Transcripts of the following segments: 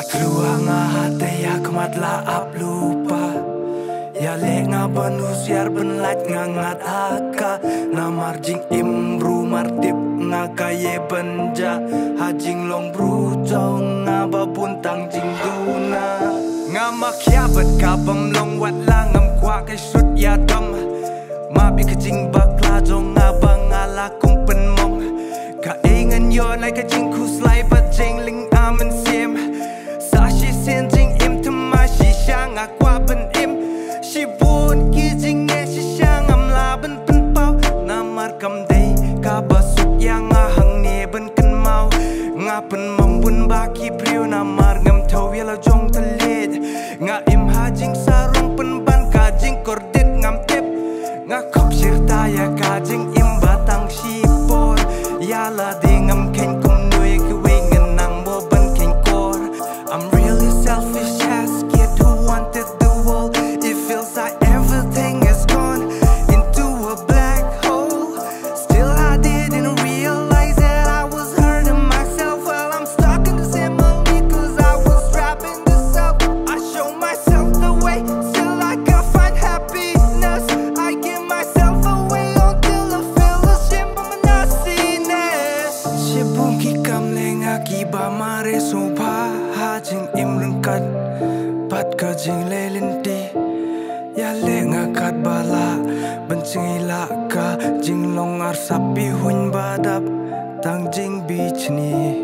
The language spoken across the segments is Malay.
Keluar nga hati ya kemat laap lupa. Ya le nga banusiar benlat nga ngat haka. Na marjing imru martip nga kaye benja. Hajing long bru jauh nga babuntang jing duna. Nga makyabat kabam long wat langam kwa kay sut ya dam. Mabi kajing bakla jong nga bangala kung penmong. Kaingan yon ay kajing kuslay bat jing ling amen sim. Sa shi sin jing im tama shi siya nga kwa ben im. Shi buồn ki jing nghe shi siya ngam la ben pen pao. Na mar kam day ka basuk ya nga hang ne ben kan mau. Nga pen mong bun ba ki priu na mar ngam thau ya la jong talit. Nga im ha jing sarong pen ban ka jing kordit ngam tip. Nga kop sirta ya ka jing im batang shi por. Ya la de ngam ken kum nui ki we nang bo ban ken kor. I'm really selfish ass kid who wanted the world. It feels like everything is gone into a black hole. Still I didn't realize that I was hurting myself. Well, I'm stuck in the same only cause I was trapping this up. I show myself the way, still I can't find happiness. I give myself away until I feel ashamed of my nastiness. Shibung ki kam lenga ki ba mare sopa. Hajing im lengkat pat ka jing le linti. Ya le nga kat bala bencing ila ka jing long ar sapi hun badap tang jing beach ni.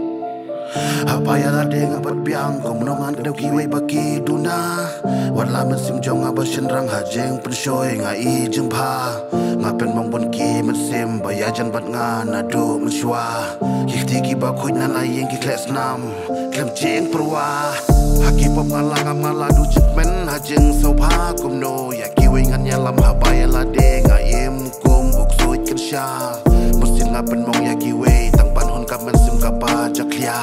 Apa ya la de nga bat biang ko mnongan kadau ki we baki duna. Wat la men sim jong nga ba shin rang ha jeng pen shoy nga I jeng pha. Nga pen mong bon ki men sim ba ya jan bat nga na do men shwa. Ki ti ki ba khoi na la yeng ki kles nam klem jeng perwa. Haki pop ngala ngala du chit men ha jeng so pha kum no ya ki we ngan ya lam ha ba ya la de nga im kum uk suit kan sha. Musim nga pen mong ya ki we tang pan hun ka men sim ka ba jak lia.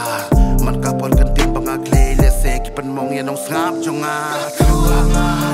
Man ka pon kan tim bang agle le se ki pen mong ya nong snap jonga. Keluar nga